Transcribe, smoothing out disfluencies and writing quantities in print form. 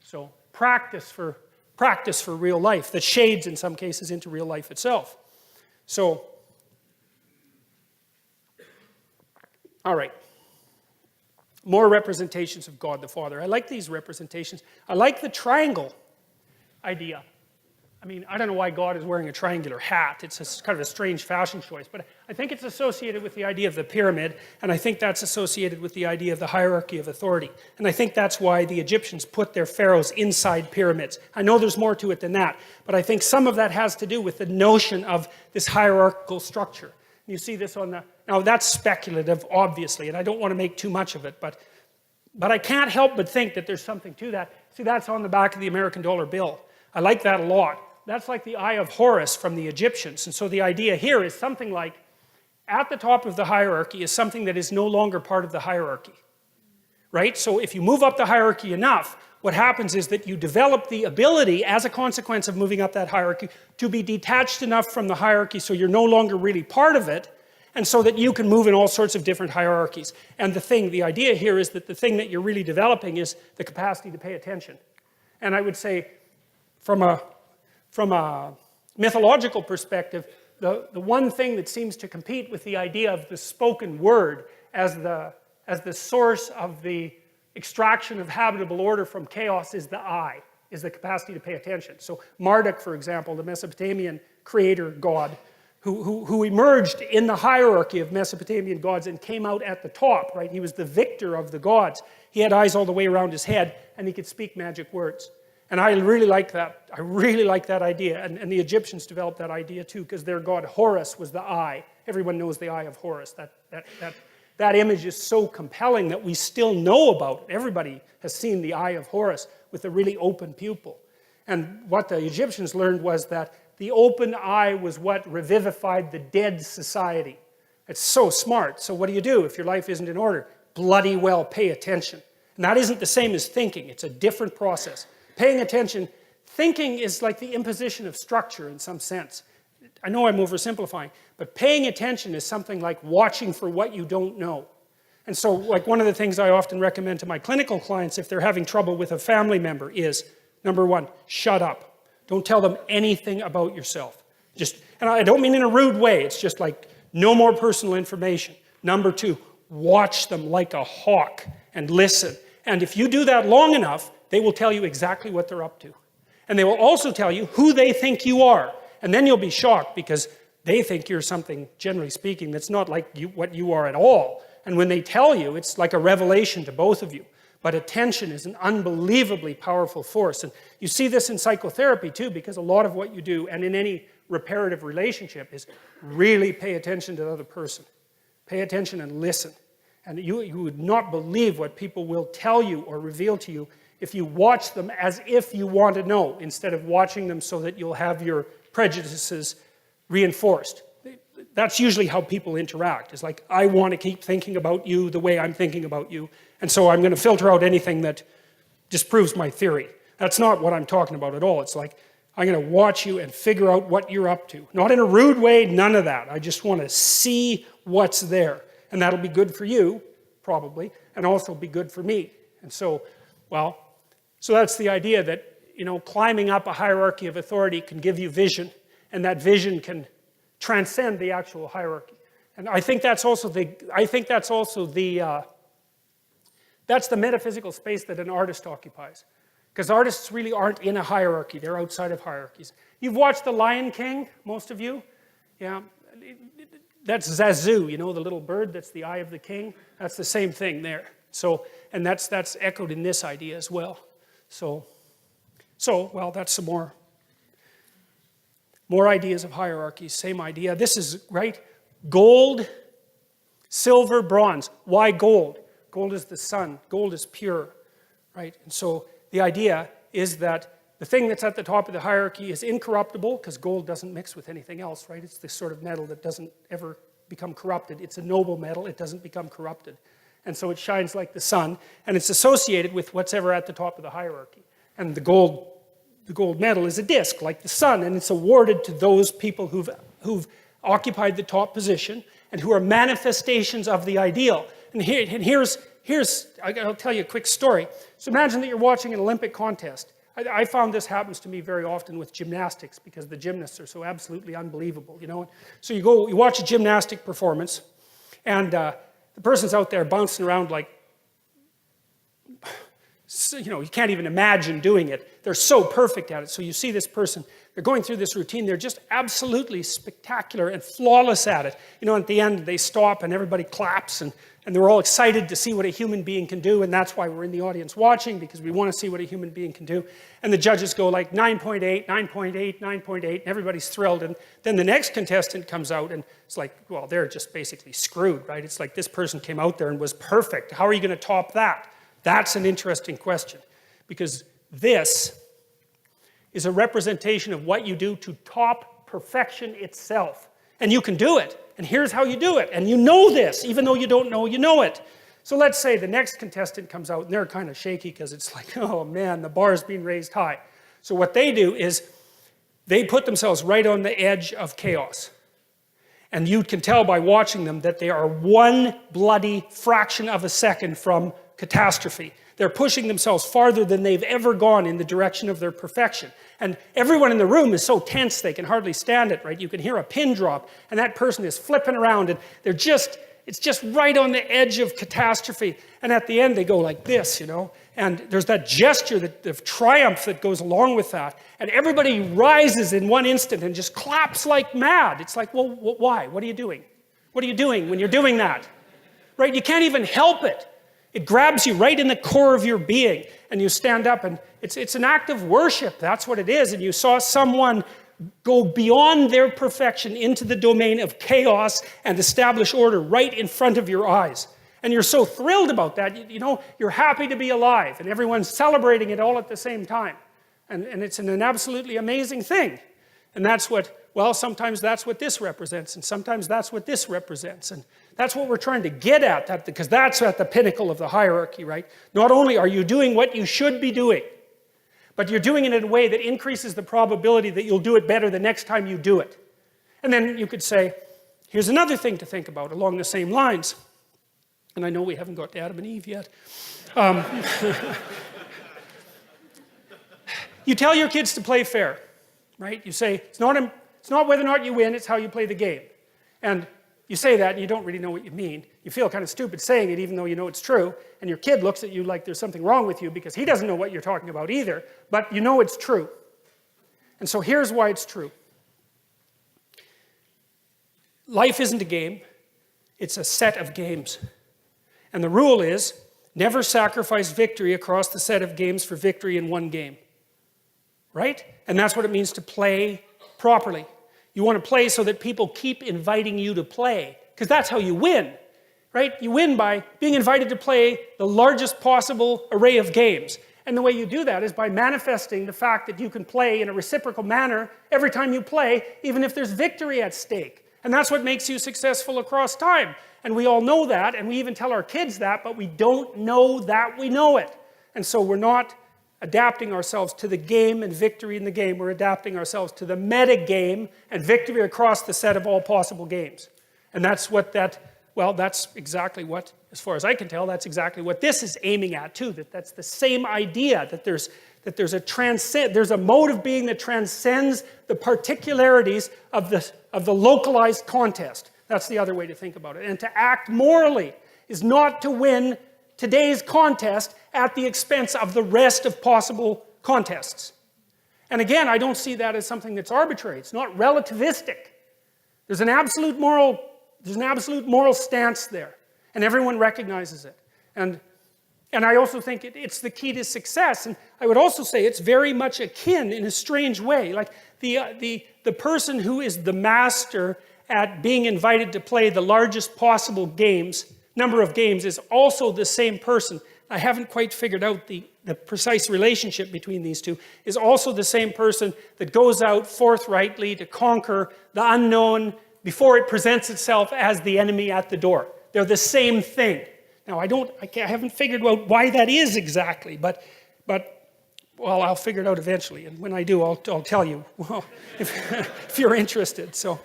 So practice for real life that shades in some cases into real life itself. So, all right. More representations of God the Father. I like these representations. I like the triangle idea. I mean, I don't know why God is wearing a triangular hat. It's kind of a strange fashion choice. But I think it's associated with the idea of the pyramid, and I think that's associated with the idea of the hierarchy of authority. And I think that's why the Egyptians put their pharaohs inside pyramids. I know there's more to it than that, but I think some of that has to do with the notion of this hierarchical structure. You see this on the... Now, that's speculative, obviously, and I don't want to make too much of it, but I can't help but think that there's something to that. See, that's on the back of the American dollar bill. I like that a lot. That's like the Eye of Horus from the Egyptians. And so the idea here is something like, at the top of the hierarchy is something that is no longer part of the hierarchy. Right? So if you move up the hierarchy enough, what happens is that you develop the ability, as a consequence of moving up that hierarchy, to be detached enough from the hierarchy so you're no longer really part of it, and so that you can move in all sorts of different hierarchies. And the idea here is that the thing that you're really developing is the capacity to pay attention. And I would say, from a mythological perspective, the one thing that seems to compete with the idea of the spoken word as the source of the extraction of habitable order from chaos is the eye, is the capacity to pay attention. So Marduk, for example, the Mesopotamian creator god, who emerged in the hierarchy of Mesopotamian gods and came out at the top, right? He was the victor of the gods. He had eyes all the way around his head, and he could speak magic words. And I really like that. I really like that idea. And the Egyptians developed that idea too, because their god Horus was the eye. Everyone knows the Eye of Horus. That image is so compelling that we still know about it. Everybody has seen the Eye of Horus with a really open pupil. And what the Egyptians learned was that the open eye was what revivified the dead society. It's so smart. So what do you do if your life isn't in order? Bloody well pay attention. And that isn't the same as thinking. It's a different process. Paying attention, thinking is like the imposition of structure in some sense. I know I'm oversimplifying, but paying attention is something like watching for what you don't know. And so, like, one of the things I often recommend to my clinical clients if they're having trouble with a family member is, number one, shut up. Don't tell them anything about yourself. And I don't mean in a rude way, it's just like, no more personal information. Number two, watch them like a hawk and listen. And if you do that long enough, they will tell you exactly what they're up to. And they will also tell you who they think you are. And then you'll be shocked because they think you're something, generally speaking, that's not like what you are at all. And when they tell you, it's like a revelation to both of you. But attention is an unbelievably powerful force. And you see this in psychotherapy too, because a lot of what you do, and in any reparative relationship, is really pay attention to the other person. Pay attention and listen. And you would not believe what people will tell you or reveal to you if you watch them as if you want to know, instead of watching them so that you'll have your prejudices reinforced. That's usually how people interact. It's like, I want to keep thinking about you the way I'm thinking about you, and so I'm going to filter out anything that disproves my theory. That's not what I'm talking about at all. It's like, I'm going to watch you and figure out what you're up to. Not in a rude way, none of that. I just want to see what's there. And that'll be good for you, probably, and also be good for me. And so, so that's the idea that, climbing up a hierarchy of authority can give you vision, and that vision can transcend the actual hierarchy. And I think that's also that's the metaphysical space that an artist occupies. Because artists really aren't in a hierarchy, they're outside of hierarchies. You've watched The Lion King, most of you? Yeah. That's Zazu, the little bird that's the eye of the king. That's the same thing there. So, and that's echoed in this idea as well. So that's some more ideas of hierarchies, same idea. This is, right, gold, silver, bronze. Why gold? Gold is the sun. Gold is pure, right? And so the idea is that the thing that's at the top of the hierarchy is incorruptible, because gold doesn't mix with anything else, right? It's this sort of metal that doesn't ever become corrupted. It's a noble metal. It doesn't become corrupted. And so it shines like the sun, and it's associated with what's ever at the top of the hierarchy. And the gold medal is a disc, like the sun, and it's awarded to those people who've occupied the top position and who are manifestations of the ideal. And here's I'll tell you a quick story. So imagine that you're watching an Olympic contest. I found this happens to me very often with gymnastics because the gymnasts are so absolutely unbelievable, you know. So you watch a gymnastic performance, and the person's out there bouncing around like, you know, you can't even imagine doing it. They're so perfect at it. So you see this person, they're going through this routine, they're just absolutely spectacular and flawless at it. You know, at the end they stop and everybody claps and they're all excited to see what a human being can do, and that's why we're in the audience watching, because we want to see what a human being can do. And the judges go like 9.8, 9.8, 9.8, and everybody's thrilled. And then the next contestant comes out and it's like, well, they're just basically screwed, right? It's like this person came out there and was perfect. How are you going to top that? That's an interesting question, because this is a representation of what you do to top perfection itself. And you can do it. And here's how you do it. And you know this, even though you don't know, you know it. So let's say the next contestant comes out and they're kind of shaky because it's like, oh man, the bar's being raised high. So what they do is they put themselves right on the edge of chaos. And you can tell by watching them that they are one bloody fraction of a second from catastrophe. They're pushing themselves farther than they've ever gone in the direction of their perfection. And everyone in the room is so tense they can hardly stand it, right? You can hear a pin drop, and that person is flipping around, and it's just right on the edge of catastrophe. And at the end, they go like this, you know? And there's that gesture of triumph that goes along with that. And everybody rises in one instant and just claps like mad. It's like, well, why? What are you doing? What are you doing when you're doing that? Right? You can't even help it. It grabs you right in the core of your being, and you stand up, and it's an act of worship. That's what it is. And you saw someone go beyond their perfection into the domain of chaos and establish order right in front of your eyes. And you're so thrilled about that. You know, you're happy to be alive, and everyone's celebrating it all at the same time. And it's an absolutely amazing thing. And that's what, well, sometimes that's what this represents, and sometimes that's what this represents. And that's what we're trying to get at, because that's at the pinnacle of the hierarchy, right? Not only are you doing what you should be doing, but you're doing it in a way that increases the probability that you'll do it better the next time you do it. And then you could say, here's another thing to think about along the same lines. And I know we haven't got to Adam and Eve yet. You tell your kids to play fair, right? You say, it's not whether or not you win, it's how you play the game. And you say that and you don't really know what you mean. You feel kind of stupid saying it even though you know it's true. And your kid looks at you like there's something wrong with you because he doesn't know what you're talking about either. But you know it's true. And so here's why it's true. Life isn't a game. It's a set of games. And the rule is, never sacrifice victory across the set of games for victory in one game. Right? And that's what it means to play properly. You want to play so that people keep inviting you to play, because that's how you win, right? You win by being invited to play the largest possible array of games. And the way you do that is by manifesting the fact that you can play in a reciprocal manner every time you play, even if there's victory at stake. And that's what makes you successful across time. And we all know that, and we even tell our kids that, but we don't know that we know it. And so we're not adapting ourselves to the game and victory in the game. We're adapting ourselves to the meta game and victory across the set of all possible games. And that's what that's exactly what, as far as I can tell, that's exactly what this is aiming at too. That's the same idea, that there's a mode of being that transcends the particularities of the localized contest. That's the other way to think about it. And to act morally is not to win today's contest at the expense of the rest of possible contests. And again, I don't see that as something that's arbitrary. It's not relativistic. There's an absolute moral stance there, and everyone recognizes it. And I also think it's the key to success. And I would also say it's very much akin in a strange way. Like the person who is the master at being invited to play the largest possible number of games is also the same person. I haven't quite figured out the precise relationship between these two, is also the same person that goes out forthrightly to conquer the unknown before it presents itself as the enemy at the door. They're the same thing. Now, I haven't figured out why that is exactly, but well, I'll figure it out eventually. And when I do, I'll tell you, well, if you're interested. So